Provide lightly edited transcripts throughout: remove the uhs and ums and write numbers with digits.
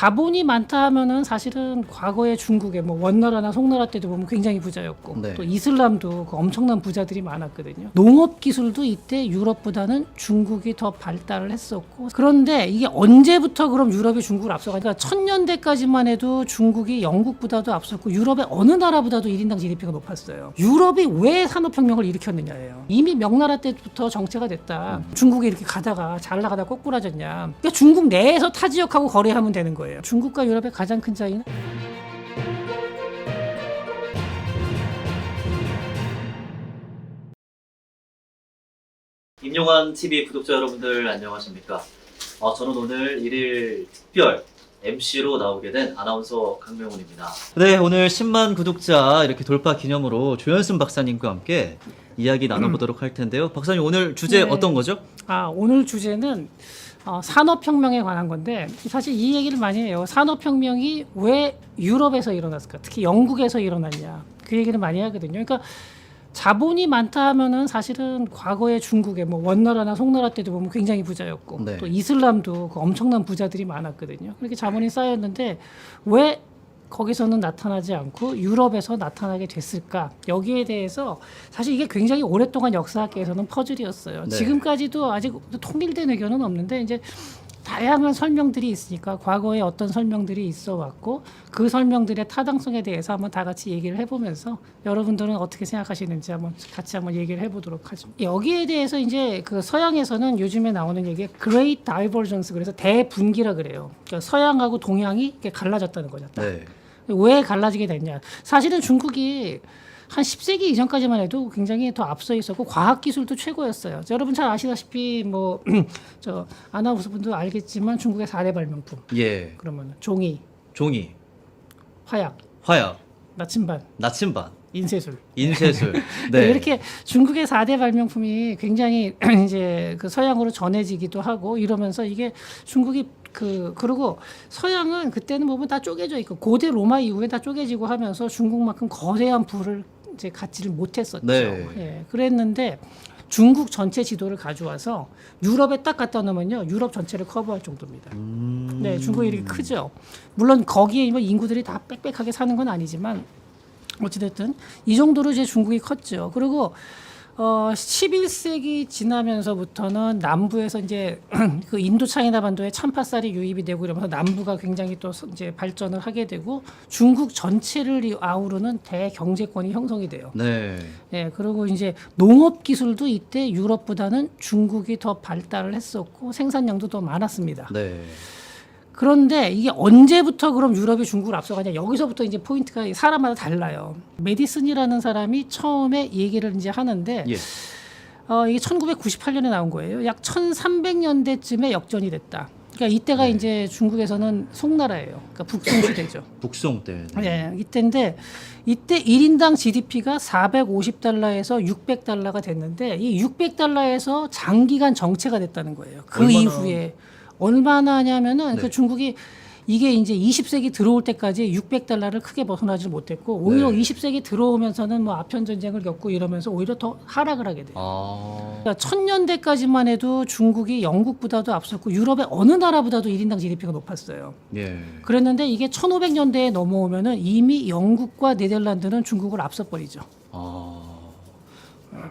자본이 많다 하면은 사실은 과거에 중국에 뭐 원나라나 송나라 때도 보면 굉장히 부자였고 네. 또 이슬람도 그 엄청난 부자들이 많았거든요. 농업 기술도 이때 유럽보다는 중국이 더 발달을 했었고 그런데 이게 언제부터 그럼 유럽이 중국을 앞서가니까 1000년대까지만 해도 중국이 영국보다도 앞섰고 유럽의 어느 나라보다도 1인당 GDP가 높았어요. 유럽이 왜 산업혁명을 일으켰느냐예요. 이미 명나라 때부터 정체가 됐다. 중국이 이렇게 가다가 잘 나가다 꼬꾸라졌냐. 그러니까 중국 내에서 타 지역하고 거래하면 되는 거예요. 중국과 유럽의 가장 큰 차이는 임용환 TV 구독자 여러분들 안녕하십니까? 저는 오늘 1일 특별 MC로 나오게 된 아나운서 강명훈입니다. 네, 오늘 10만 구독자 이렇게 돌파 기념으로 조현승 박사님과 함께 이야기 나눠보도록 할 텐데요. 박사님 오늘 주제 네. 어떤 거죠? 오늘 주제는 산업혁명에 관한 건데 사실 이 얘기를 많이 해요. 산업혁명이 왜 유럽에서 일어났을까? 특히 영국에서 일어났냐? 그 얘기를 많이 하거든요. 그러니까 자본이 많다 하면은 사실은 과거에 중국에 뭐 원나라나 송나라 때도 보면 굉장히 부자였고 네. 또 이슬람도 그 엄청난 부자들이 많았거든요. 그렇게 자본이 쌓였는데 왜 거기서는 나타나지 않고 유럽에서 나타나게 됐을까? 여기에 대해서 사실 이게 굉장히 오랫동안 역사학계에서는 퍼즐이었어요. 네. 지금까지도 아직 통일된 의견은 없는데 이제 다양한 설명들이 있으니까 과거에 어떤 설명들이 있어 왔고 그 설명들의 타당성에 대해서 한번 다 같이 얘기를 해보면서 여러분들은 어떻게 생각하시는지 같이 한번 얘기를 해보도록 하죠. 여기에 대해서 이제 그 서양에서는 요즘에 나오는 얘기가 Great Divergence, 그래서 대분기라 그래요. 그러니까 서양하고 동양이 이렇게 갈라졌다는 거죠. 네. 왜 갈라지게 됐냐? 사실은 중국이 한 10세기 이전까지만 해도 굉장히 더 앞서 있었고 과학기술도 최고였어요. 여러분 잘 아시다시피 뭐 저 아나운서 분도 알겠지만 중국의 4대 발명품. 예. 그러면 종이, 종이, 화약, 화약, 나침반, 나침반, 인쇄술. 인쇄술. 네. 이렇게 중국의 4대 발명품이 굉장히 이제 그 서양으로 전해지기도 하고 이러면서 이게 중국이 그리고 서양은 그때는 보면 다 쪼개져 있고 고대 로마 이후에 다 쪼개지고 하면서 중국만큼 거대한 부를 이제 갖지를 못했었죠. 네. 예, 그랬는데 중국 전체 지도를 가져와서 유럽에 딱 갖다 놓으면요 유럽 전체를 커버할 정도입니다. 네, 중국이 이렇게 크죠. 물론 거기에 뭐 인구들이 다 빽빽하게 사는 건 아니지만 어찌됐든 이 정도로 이제 중국이 컸죠. 그리고 11세기 지나면서부터는 남부에서 이제 그 인도 차이나 반도에 참파쌀이 유입이 되고 이러면서 남부가 굉장히 또 이제 발전을 하게 되고 중국 전체를 아우르는 대경제권이 형성이 돼요. 네. 예, 그리고 이제 농업 기술도 이때 유럽보다는 중국이 더 발달을 했었고 생산량도 더 많았습니다. 네. 그런데 이게 언제부터 그럼 유럽이 중국을 앞서가냐? 여기서부터 이제 포인트가 사람마다 달라요. 메디슨이라는 사람이 처음에 얘기를 이제 하는데 예. 이게 1998년에 나온 거예요. 약 1300년대쯤에 역전이 됐다. 그러니까 이때가 네. 이제 중국에서는 송나라예요. 그러니까 북송 시대죠. 북송 때. 네, 이때인데 이때 1인당 GDP가 450달러에서 600달러가 됐는데 이 600달러에서 장기간 정체가 됐다는 거예요. 그 얼마나- 이후에 얼마나 하냐면은 네. 그 중국이 이게 이제 20세기 들어올 때까지 600달러를 크게 벗어나지 못했고 오히려 네. 20세기 들어오면서는 뭐 아편 전쟁을 겪고 이러면서 오히려 더 하락을 하게 돼요. 아. 그러니까 1000년대까지만 해도 중국이 영국보다도 앞섰고 유럽의 어느 나라보다도 1인당 GDP가 높았어요. 예. 그랬는데 이게 1500년대에 넘어오면은 이미 영국과 네덜란드는 중국을 앞서 버리죠. 아.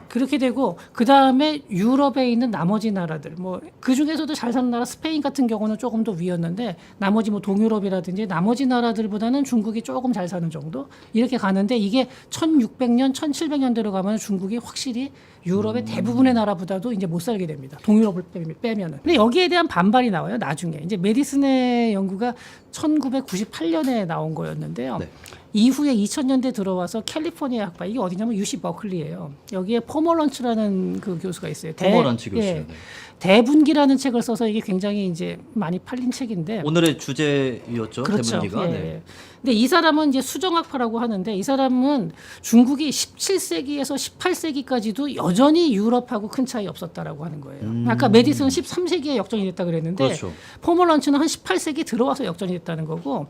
그렇게 되고 그 다음에 유럽에 있는 나머지 나라들 뭐 그 중에서도 잘 사는 나라 스페인 같은 경우는 조금 더 위였는데 나머지 뭐 동유럽이라든지 나머지 나라들보다는 중국이 조금 잘 사는 정도 이렇게 가는데 이게 1600년, 1700년대로 가면 중국이 확실히 유럽의 대부분의 나라보다도 이제 못 살게 됩니다. 동유럽을 빼면은. 근데 여기에 대한 반발이 나와요. 나중에 이제 메디슨의 연구가 1998년에 나온 거였는데요. 네. 이후에 2000년대 들어와서 캘리포니아 학파 이게 어디냐면 UC 버클리예요. 여기에 포머런츠라는 그 교수가 있어요. 포머런츠 교수. 예, 네. 대분기라는 책을 써서 이게 굉장히 이제 많이 팔린 책인데. 오늘의 주제였죠. 그렇죠. 대분기가. 예. 네. 근데 이 사람은 이제 수정학파라고 하는데 이 사람은 중국이 17세기에서 18세기까지도 여전히 유럽하고 큰 차이 없었다라고 하는 거예요. 아까 메디슨은 13세기에 역전이 됐다 그랬는데 그렇죠. 포멀런츠는 한 18세기 들어와서 역전이 됐다는 거고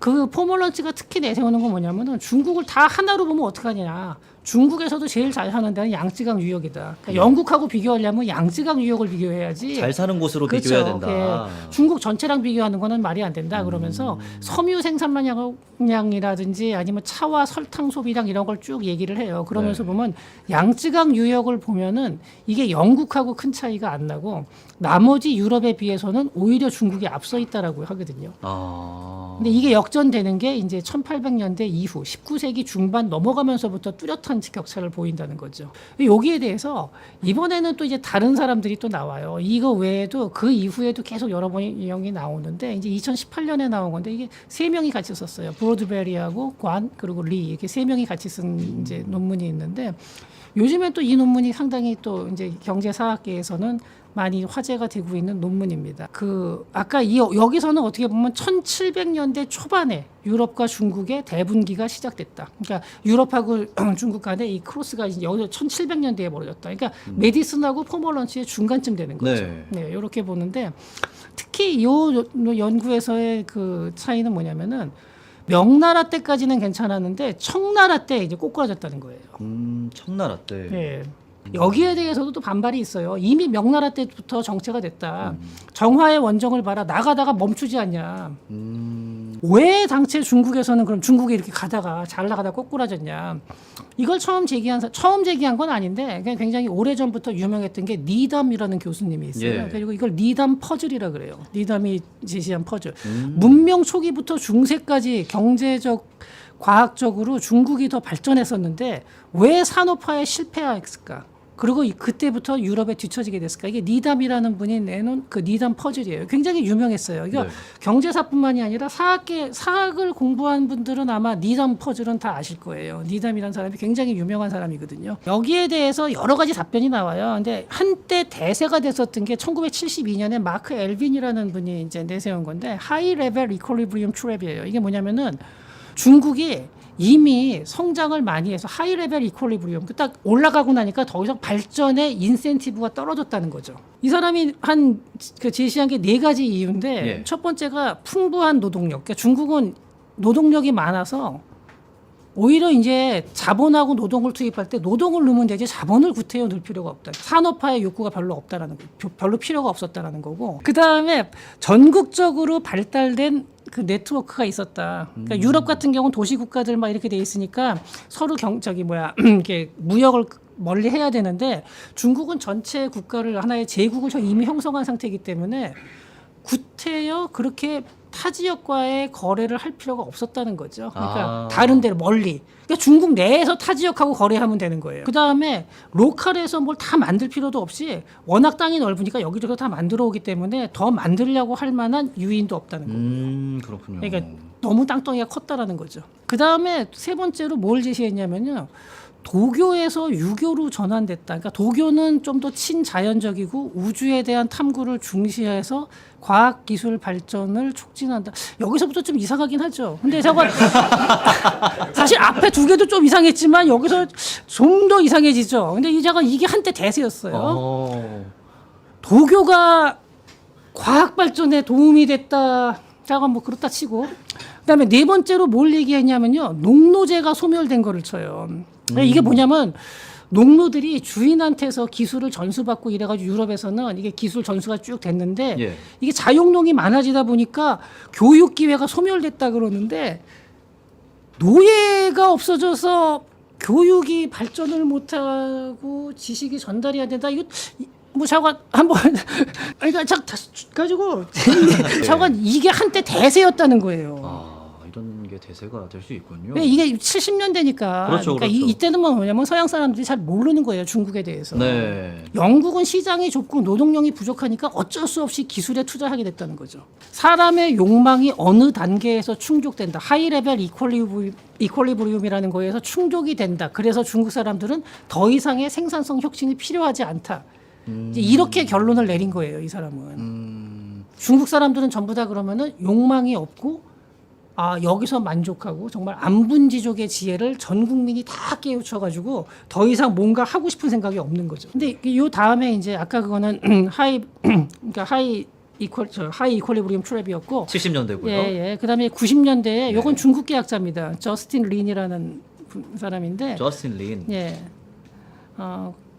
그 포멀런츠가 특히 내세우는 건 뭐냐면은 중국을 다 하나로 보면 어떡하냐. 중국에서도 제일 잘 사는 데는 양쯔강 유역이다. 그러니까 영국하고 비교하려면 양쯔강 유역을 비교해야지. 잘 사는 곳으로 그렇죠. 비교해야 된다. 중국 전체랑 비교하는 거는 말이 안 된다. 그러면서 섬유 생산량이라든지 아니면 차와 설탕 소비량 이런 걸 쭉 얘기를 해요. 그러면서 네. 보면 양쯔강 유역을 보면은 이게 영국하고 큰 차이가 안 나고 나머지 유럽에 비해서는 오히려 중국이 앞서 있다라고 하거든요. 아. 근데 이게 역전되는 게 이제 1800년대 이후 19세기 중반 넘어가면서부터 뚜렷한 격차를 보인다는 거죠. 여기에 대해서 이번에는 또 이제 다른 사람들이 또 나와요. 이거 외에도 그 이후에도 계속 여러 번이 나오는데 이제 2018년에 나온 건데 이게 세 명이 같이 썼어요. 브로드베리하고 관 그리고 리 이렇게 세 명이 같이 쓴 이제 논문이 있는데 요즘에 또 이 논문이 상당히 또 이제 경제사학계에서는 많이 화제가 되고 있는 논문입니다. 그 아까 여기서는 어떻게 보면 1700년대 초반에 유럽과 중국의 대분기가 시작됐다. 그러니까 유럽하고 중국 간에 이 크로스가 이제 여기서 1700년대에 벌어졌다. 그러니까 메디슨하고 포멀런츠의 중간쯤 되는 거죠. 네, 이렇게 보는데 특히 이 연구에서의 그 차이는 뭐냐면은 명나라 때까지는 괜찮았는데 청나라 때 이제 꼬꾸라졌다는 거예요. 청나라 때. 네. 여기에 대해서도 또 반발이 있어요. 이미 명나라 때부터 정체가 됐다. 정화의 원정을 봐라. 나가다가 멈추지 않냐. 왜 당최 중국에서는 그럼 중국에 이렇게 가다가 잘 나가다 꼬꾸라졌냐. 이걸 처음 제기한 건 아닌데 굉장히 오래전부터 유명했던 게 니담이라는 교수님이 있어요. 예. 그리고 이걸 니담 퍼즐이라 그래요. 니담이 제시한 퍼즐. 문명 초기부터 중세까지 경제적 과학적으로 중국이 더 발전했었는데 왜 산업화에 실패했을까? 그리고 그때부터 유럽에 뒤처지게 됐을까? 이게 니담이라는 분이 내놓은 그 니담 퍼즐이에요. 굉장히 유명했어요. 이거 네. 경제사뿐만이 아니라 사학을 공부한 분들은 아마 니담 퍼즐은 다 아실 거예요. 니담이라는 사람이 굉장히 유명한 사람이거든요. 여기에 대해서 여러 가지 답변이 나와요. 근데 한때 대세가 됐었던 게 1972년에 마크 엘빈이라는 분이 이제 내세운 건데 하이 레벨 이퀄리브리움 트랩이에요. 이게 뭐냐면은 중국이 이미 성장을 많이 해서 하이 레벨 이퀄리브리움 딱 올라가고 나니까 더 이상 발전의 인센티브가 떨어졌다는 거죠. 이 사람이 제시한 게 네 가지 이유인데 예. 첫 번째가 풍부한 노동력. 그러니까 중국은 노동력이 많아서 오히려 이제 자본하고 노동을 투입할 때 노동을 넣으면 되지 자본을 구태여 넣을 필요가 없다. 산업화의 욕구가 별로 없다라는 거, 별로 필요가 없었다라는 거고. 그 다음에 전국적으로 발달된 그 네트워크가 있었다. 그러니까 유럽 같은 경우는 도시 국가들 막 이렇게 돼 있으니까 서로 이렇게 무역을 멀리 해야 되는데 중국은 전체 국가를 하나의 제국을 이미 형성한 상태이기 때문에 구태여 그렇게 타 지역과의 거래를 할 필요가 없었다는 거죠. 그러니까 다른 데로 멀리. 그러니까 중국 내에서 타 지역하고 거래하면 되는 거예요. 그 다음에 로컬에서 뭘 다 만들 필요도 없이 워낙 땅이 넓으니까 여기저기 다 만들어 오기 때문에 더 만들려고 할 만한 유인도 없다는 거예요. 그렇군요. 그러니까 너무 땅덩이가 컸다라는 거죠. 그 다음에 세 번째로 뭘 제시했냐면요. 도교에서 유교로 전환됐다. 그러니까 도교는 좀 더 친자연적이고 우주에 대한 탐구를 중시해서 과학기술 발전을 촉진한다. 여기서부터 좀 이상하긴 하죠. 근데 저건 사실 앞에 두 개도 좀 이상했지만 여기서 좀 더 이상해지죠. 근데 이게 한때 대세였어요. 도교가 과학 발전에 도움이 됐다. 자가 뭐 그렇다 치고. 그다음에 네 번째로 뭘 얘기했냐면요. 농노제가 소멸된 거를 쳐요. 이게 뭐냐면 농노들이 주인한테서 기술을 전수받고 이래가지고 유럽에서는 이게 기술 전수가 쭉 됐는데 예. 이게 자용농이 많아지다 보니까 교육 기회가 소멸됐다 그러는데 노예가 없어져서 교육이 발전을 못하고 지식이 전달이 안 된다. 이거 뭐 잠깐 한번 그러니까 가지고 잠깐 이게 한때 대세였다는 거예요. 이런 게 대세가 될 수 있군요. 이게 70년대니까. 그렇죠, 그러니까 그렇죠. 이때는 뭐냐면 서양 사람들이 잘 모르는 거예요. 중국에 대해서. 네. 영국은 시장이 좁고 노동력이 부족하니까 어쩔 수 없이 기술에 투자하게 됐다는 거죠. 사람의 욕망이 어느 단계에서 충족된다. 하이 레벨 이퀄리브리움이라는 거에서 충족이 된다. 그래서 중국 사람들은 더 이상의 생산성 혁신이 필요하지 않다. 이제 이렇게 결론을 내린 거예요. 이 사람은. 중국 사람들은 전부 다 그러면은 욕망이 없고 여기서 만족하고 정말 안분지족의 지혜를 전 국민이 다 깨우쳐가지고 더 이상 뭔가 하고 싶은 생각이 없는 거죠. 근데 요 다음에 이제 아까 그거는 하이 하이 이퀄리브리엄 트랩이었고 70년대고요. 예. 그다음에 90년대에 네. 요건 중국 계약자입니다. 저스틴 린이라는 사람인데 저스틴 린. 예.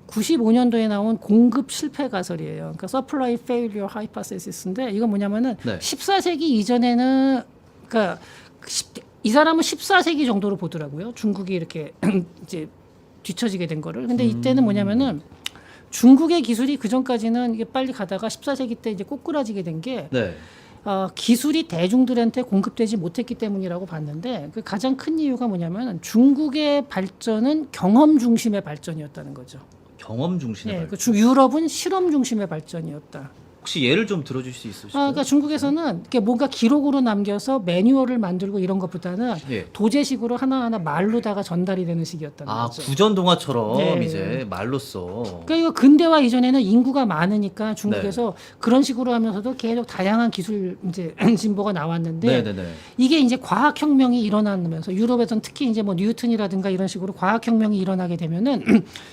95년도에 나온 공급 실패 가설이에요. 그러니까 Supply Failure Hypothesis인데 이건 뭐냐면은 네. 14세기 이전에는 그러니까 이 사람은 14세기 정도로 보더라고요. 중국이 이렇게 이제 뒤처지게 된 거를. 근데 이때는 뭐냐면은 중국의 기술이 그 전까지는 이게 빨리 가다가 14세기 때 이제 꼬꾸라지게 된 게 네. 기술이 대중들한테 공급되지 못했기 때문이라고 봤는데 그 가장 큰 이유가 뭐냐면 중국의 발전은 경험 중심의 발전이었다는 거죠. 경험 중심의 예, 발전. 유럽은 실험 중심의 발전이었다. 혹시 예를 좀 들어줄 수 있으실까요? 그러니까 중국에서는 이렇게 뭔가 기록으로 남겨서 매뉴얼을 만들고 이런 것보다는 예. 도제식으로 하나하나 말로다가 전달이 되는 식이었다는 아, 거죠. 구전 동화처럼 네. 이제 말로써. 그러니까 이거 근대화 이전에는 인구가 많으니까 중국에서 네. 그런 식으로 하면서도 계속 다양한 기술 이제 진보가 나왔는데 네네네. 이게 이제 과학혁명이 일어나면서 유럽에서는 특히 이제 뭐 뉴턴이라든가 이런 식으로 과학혁명이 일어나게 되면은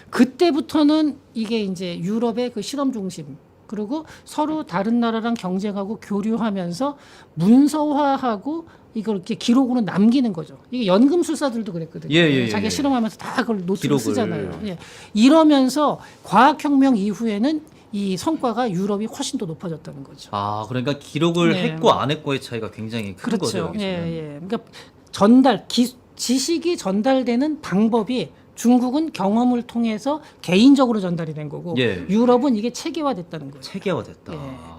그때부터는 이게 이제 유럽의 그 실험 중심 그리고 서로 다른 나라랑 경쟁하고 교류하면서 문서화하고 이걸 이렇게 기록으로 남기는 거죠. 이게 연금술사들도 그랬거든요. 예. 자기가 실험하면서 다 그걸 노트로 기록을. 쓰잖아요. 예. 이러면서 과학혁명 이후에는 이 성과가 유럽이 훨씬 더 높아졌다는 거죠. 아, 그러니까 기록을 네. 했고 안 했고의 차이가 굉장히 큰 거죠. 그렇죠. 여기서는. 예. 그러니까 지식이 전달되는 방법이 중국은 경험을 통해서 개인적으로 전달이 된 거고 예. 유럽은 이게 체계화됐다는 거예요. 체계화됐다. 예.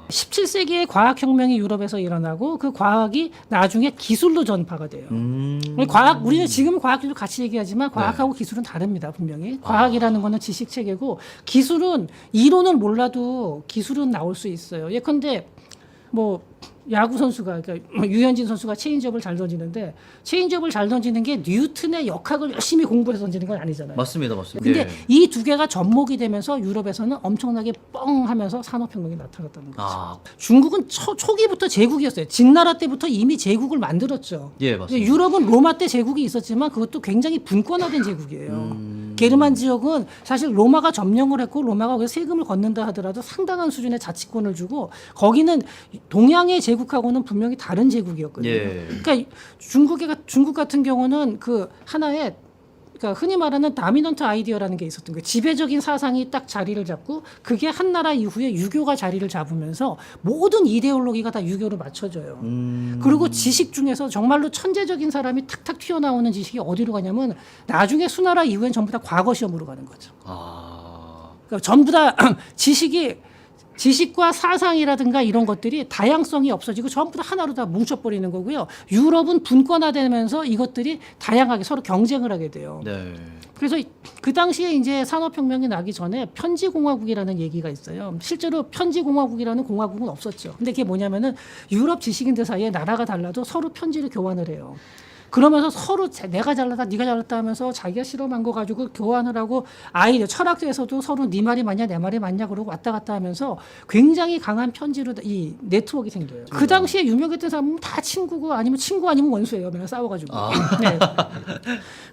17세기에 과학혁명이 유럽에서 일어나고 그 과학이 나중에 기술로 전파가 돼요. 우리는 지금 과학기술 같이 얘기하지만 과학하고 기술은 다릅니다. 분명히. 과학이라는 거는 지식 체계고 기술은 이론을 몰라도 기술은 나올 수 있어요. 예컨대 뭐 야구 선수가 그러니까 유현진 선수가 체인지업을 잘 던지는데 체인지업을 잘 던지는 게 뉴턴의 역학을 열심히 공부해서 던지는 건 아니잖아요. 맞습니다. 맞습니다. 근데 예. 이 두 개가 접목이 되면서 유럽에서는 엄청나게 뻥 하면서 산업혁명이 나타났다는 거죠. 아, 중국은 초기부터 제국이었어요. 진나라 때부터 이미 제국을 만들었죠. 예, 근데 맞습니다. 유럽은 로마 때 제국이 있었지만 그것도 굉장히 분권화된 제국이에요. 게르만 지역은 사실 로마가 점령을 했고 로마가 거기서 세금을 걷는다 하더라도 상당한 수준의 자치권을 주고 거기는 동양의 제국하고는 분명히 다른 제국이었거든요. 예. 그러니까 중국 같은 경우는 그 하나의 그러니까 흔히 말하는 다미넌트 아이디어라는 게 있었던 거예요. 지배적인 사상이 딱 자리를 잡고 그게 한 나라 이후에 유교가 자리를 잡으면서 모든 이데올로기가 다 유교로 맞춰져요. 그리고 지식 중에서 정말로 천재적인 사람이 탁탁 튀어나오는 지식이 어디로 가냐면 나중에 수나라 이후엔 전부 다 과거 시험으로 가는 거죠. 아, 그러니까 전부 다 지식과 사상이라든가 이런 것들이 다양성이 없어지고 전부 다 하나로 다 뭉쳐버리는 거고요. 유럽은 분권화되면서 이것들이 다양하게 서로 경쟁을 하게 돼요. 네. 그래서 그 당시에 이제 산업혁명이 나기 전에 편지공화국이라는 얘기가 있어요. 실제로 편지공화국이라는 공화국은 없었죠. 근데 그게 뭐냐면은 유럽 지식인들 사이에 나라가 달라도 서로 편지를 교환을 해요. 그러면서 서로 내가 잘났다 네가 잘났다 하면서 자기가 실험한 거 가지고 교환을 하고 아이들 철학에서도 서로 네 말이 맞냐 내 말이 맞냐 그러고 왔다 갔다 하면서 굉장히 강한 편지로 이 네트워크가 생겨요. 그 당시에 유명했던 사람은 다 친구고 아니면 친구 아니면 원수예요. 맨날 싸워가지고. 네.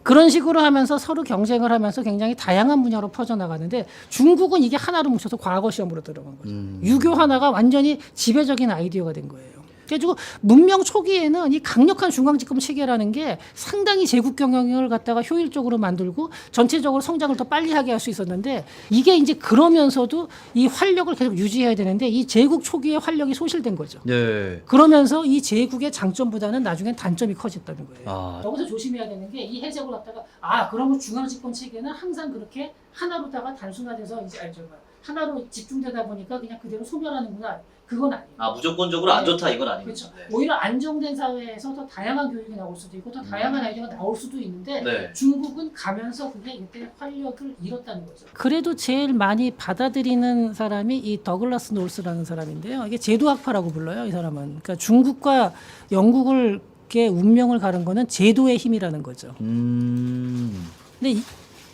그런 식으로 하면서 서로 경쟁을 하면서 굉장히 다양한 분야로 퍼져나가는데 중국은 이게 하나로 뭉쳐서 과거 시험으로 들어간 거죠. 유교 하나가 완전히 지배적인 아이디어가 된 거예요. 그래가지고 문명 초기에는 이 강력한 중앙집권 체계라는 게 상당히 제국 경영을 갖다가 효율적으로 만들고 전체적으로 성장을 더 빨리 하게 할 수 있었는데 이게 이제 그러면서도 이 활력을 계속 유지해야 되는데 이 제국 초기의 활력이 소실된 거죠. 네. 그러면서 이 제국의 장점보다는 나중엔 단점이 커졌다는 거예요. 아, 여기서 조심해야 되는 게 이 해석을 갖다가 그러면 중앙집권 체계는 항상 그렇게 하나로다가 단순화돼서 이제 하나로 집중되다 보니까 그냥 그대로 소멸하는구나. 그건 아니에요. 아, 무조건적으로 안 네. 좋다 이건 아니고. 그렇죠. 오히려 안정된 사회에서 더 다양한 교육이 나올 수도 있고 더 다양한 아이디어가 나올 수도 있는데 네. 중국은 가면서 그게 이때 활력을 잃었다는 거죠. 그래도 제일 많이 받아들이는 사람이 이 더글라스 놀스라는 사람인데요. 이게 제도학파라고 불러요. 이 사람은. 그러니까 중국과 영국을 게 운명을 가른 거는 제도의 힘이라는 거죠. 근데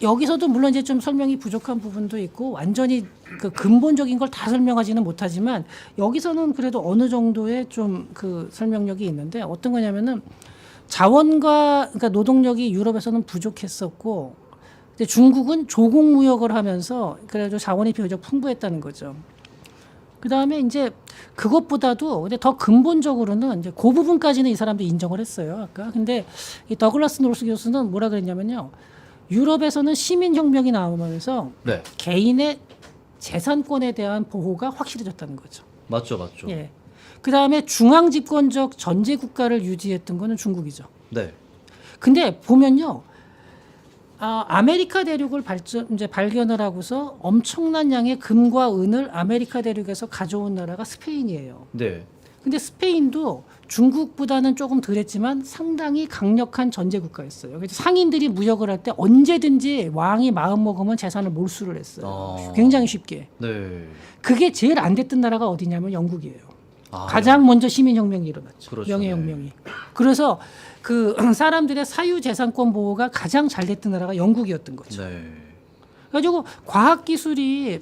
여기서도 물론 이제 좀 설명이 부족한 부분도 있고 완전히 그 근본적인 걸 다 설명하지는 못하지만 여기서는 그래도 어느 정도의 좀 그 설명력이 있는데 어떤 거냐면은 그러니까 노동력이 유럽에서는 부족했었고 근데 중국은 조공무역을 하면서 그래가지고 자원이 비교적 풍부했다는 거죠. 그다음에 이제 그것보다도 근데 더 근본적으로는 이제 그 부분까지는 이 사람도 인정을 했어요. 아까. 근데 이 더글라스 노스 교수는 뭐라 그랬냐면요. 유럽에서는 시민혁명이 나오면서 네. 개인의 재산권에 대한 보호가 확실해졌다는 거죠. 맞죠, 맞죠. 예. 그다음에 중앙 집권적 전제 국가를 유지했던 거는 중국이죠. 네. 근데 보면요. 아메리카 대륙을 이제 발견을 하고서 엄청난 양의 금과 은을 아메리카 대륙에서 가져온 나라가 스페인이에요. 네. 근데 스페인도 중국보다는 조금 덜했지만 상당히 강력한 전제 국가였어요. 그래서 상인들이 무역을 할 때 언제든지 왕이 마음 먹으면 재산을 몰수를 했어요. 굉장히 쉽게. 네. 그게 제일 안 됐던 나라가 어디냐면 영국이에요. 아, 가장 먼저 시민혁명이 일어났죠. 그렇죠. 명예혁명이. 그래서 그 사람들의 사유재산권 보호가 가장 잘 됐던 나라가 영국이었던 거죠. 네. 그래가지고 과학기술이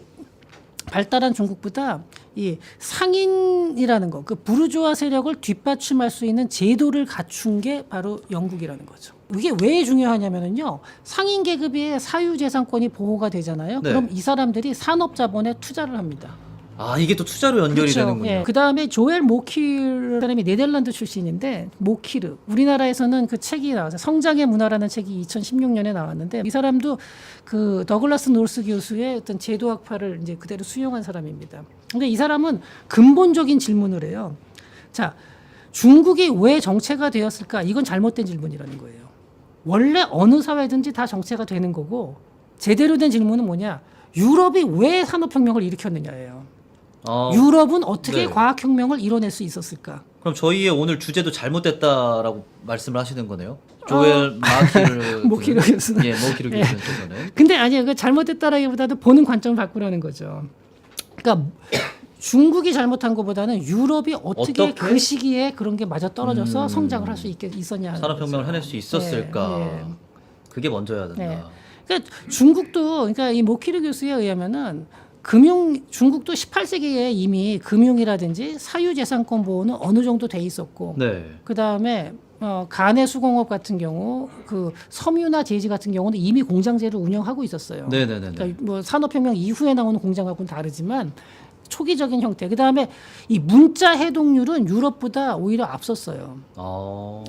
발달한 중국보다 이 상인이라는 거, 그 부르주아 세력을 뒷받침할 수 있는 제도를 갖춘 게 바로 영국이라는 거죠. 이게 왜 중요하냐면요. 상인 계급의 사유재산권이 보호가 되잖아요. 네. 그럼 이 사람들이 산업자본에 투자를 합니다. 아, 이게 또 투자로 연결이 되는군요. 예. 그다음에 조엘 모키르 사람이 네덜란드 출신인데 모키르 우리나라에서는 그 책이 나와서 성장의 문화라는 책이 2016년에 나왔는데 이 사람도 그 더글라스 노스 교수의 어떤 제도학파를 이제 그대로 수용한 사람입니다. 근데 이 사람은 근본적인 질문을 해요. 자, 중국이 왜 정체가 되었을까? 이건 잘못된 질문이라는 거예요. 원래 어느 사회든지 다 정체가 되는 거고 제대로 된 질문은 뭐냐? 유럽이 왜 산업혁명을 일으켰느냐예요. 유럽은 어떻게 네. 과학혁명을 이뤄낼 수 있었을까? 그럼 저희의 오늘 주제도 잘못됐다라고 말씀을 하시는 거네요. 조엘 마키르 모키르 교수는. 예, 모키르 교수님께서는. 근데 아니요, 그 잘못됐다라기보다도 보는 관점을 바꾸라는 거죠. 그러니까 중국이 잘못한 것보다는 유럽이 어떻게 그 시기에 그런 게 맞아 떨어져서 성장을 할 수 있었냐. 산업혁명을 해낼 수 있었을까. 예. 그게 먼저야 된다. 예. 그러니까 중국도 그러니까 이 모키르 교수에 의하면은 중국도 18세기에 이미 금융이라든지 사유재산권 보호는 어느 정도 돼 있었고, 네. 그 다음에 간의 수공업 같은 경우, 그 섬유나 제지 같은 경우는 이미 공장제를 운영하고 있었어요. 네네네. 그러니까 뭐 산업혁명 이후에 나오는 공장하고는 다르지만 초기적인 형태. 그 다음에 이 문자 해독률은 유럽보다 오히려 앞섰어요.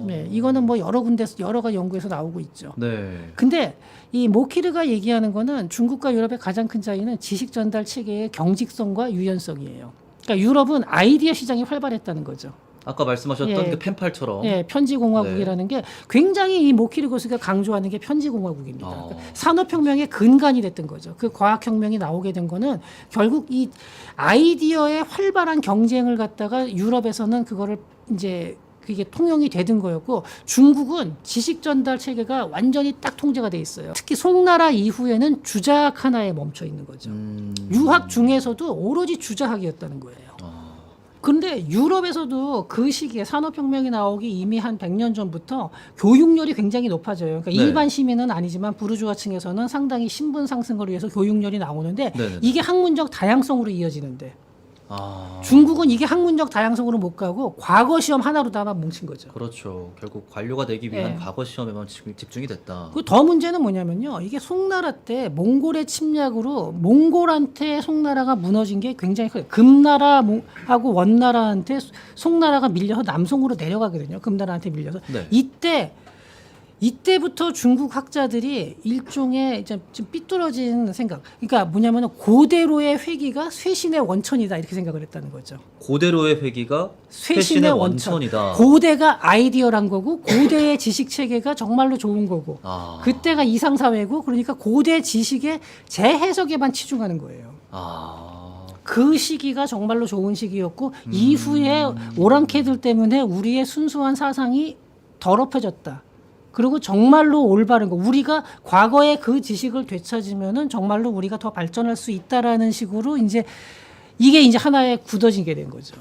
네, 이거는 뭐 여러 군데서 여러 가지 연구에서 나오고 있죠. 네. 근데 이 모키르가 얘기하는 거는 중국과 유럽의 가장 큰 차이는 지식 전달 체계의 경직성과 유연성이에요. 그러니까 유럽은 아이디어 시장이 활발했다는 거죠. 아까 말씀하셨던 예. 그 펜팔처럼. 예, 편지공화국이라는 게 굉장히 이 모키르 교수가 강조하는 게 편지공화국입니다. 그러니까 산업혁명의 근간이 됐던 거죠. 그 과학혁명이 나오게 된 거는 결국 이 아이디어의 활발한 경쟁을 갖다가 유럽에서는 그거를 이제 그게 통용이 되던 거였고 중국은 지식 전달 체계가 완전히 딱 통제가 돼 있어요. 특히 송나라 이후에는 주자학 하나에 멈춰 있는 거죠. 유학 중에서도 오로지 주자학이었다는 거예요. 근데 유럽에서도 그 시기에 산업혁명이 나오기 이미 한 100년 전부터 교육열이 굉장히 높아져요. 그러니까 네. 일반 시민은 아니지만 부르주아층에서는 상당히 신분 상승을 위해서 교육열이 나오는데 네네네. 이게 학문적 다양성으로 이어지는데 아. 중국은 이게 학문적 다양성으로 못 가고 과거 시험 하나로다만 뭉친 거죠. 그렇죠. 결국 관료가 되기 위한 예. 과거 시험에만 집중이 됐다. 그 더 문제는 뭐냐면요. 이게 송나라 때 몽골의 침략으로 몽골한테 송나라가 무너진 게 굉장히 커요. 금나라하고 원나라한테 송나라가 밀려서 남송으로 내려가거든요. 금나라한테 밀려서. 네. 이때부터 중국 학자들이 일종의 이제 좀 삐뚤어진 생각. 그러니까 뭐냐면 고대로의 회귀가 쇄신의 원천이다 이렇게 생각을 했다는 거죠. 고대로의 회귀가 쇄신의 원천. 원천이다. 고대가 아이디어란 거고 고대의 지식 체계가 정말로 좋은 거고 아. 그때가 이상 사회고 그러니까 고대 지식의 재해석에만 치중하는 거예요. 아. 그 시기가 정말로 좋은 시기였고 이후에 오랑캐들 때문에 우리의 순수한 사상이 더럽혀졌다. 그리고 정말로 올바른 거 우리가 과거의 그 지식을 되찾으면은 정말로 우리가 더 발전할 수 있다라는 식으로 이제 이게 이제 하나의 굳어진 게 된 거죠.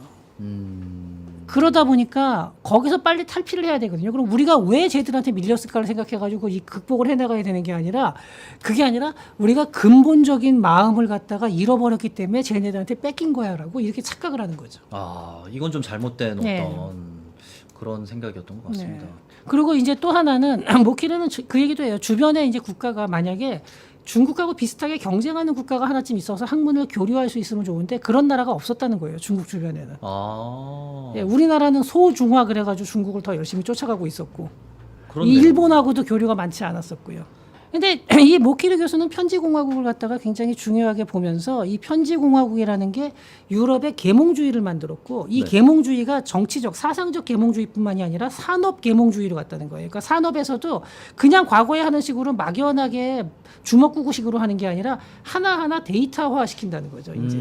그러다 보니까 거기서 빨리 탈피를 해야 되거든요. 그럼 우리가 왜 쟤들한테 밀렸을까를 생각해가지고 이 극복을 해나가야 되는 게 아니라 그게 아니라 우리가 근본적인 마음을 갖다가 잃어버렸기 때문에 쟤네들한테 뺏긴 거야라고 이렇게 착각을 하는 거죠. 아, 이건 좀 잘못된 네. 어떤 그런 생각이었던 것 같습니다. 네. 그리고 이제 또 하나는 모키르는 그 얘기도 해요. 주변에 이제 국가가 만약에 중국하고 비슷하게 경쟁하는 국가가 하나쯤 있어서 학문을 교류할 수 있으면 좋은데 그런 나라가 없었다는 거예요. 중국 주변에는. 아. 예, 우리나라는 소중화 그래가지고 중국을 더 열심히 쫓아가고 있었고 그렇네요. 이 일본하고도 교류가 많지 않았었고요. 근데 이 모키르 교수는 편지공화국을 갖다가 굉장히 중요하게 보면서 이 편지공화국이라는 게 유럽의 계몽주의를 만들었고 이 네. 계몽주의가 정치적, 사상적 계몽주의뿐만이 아니라 산업 계몽주의로 갔다는 거예요. 그러니까 산업에서도 그냥 과거에 하는 식으로 막연하게 주먹구구식으로 하는 게 아니라 하나하나 데이터화 시킨다는 거죠. 이제.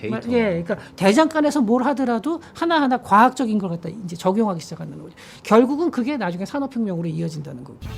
데이터. 예, 그러니까 대장간에서 뭘 하더라도 하나하나 과학적인 걸 갖다 이제 적용하기 시작하는 거죠. 결국은 그게 나중에 산업혁명으로 이어진다는 거죠.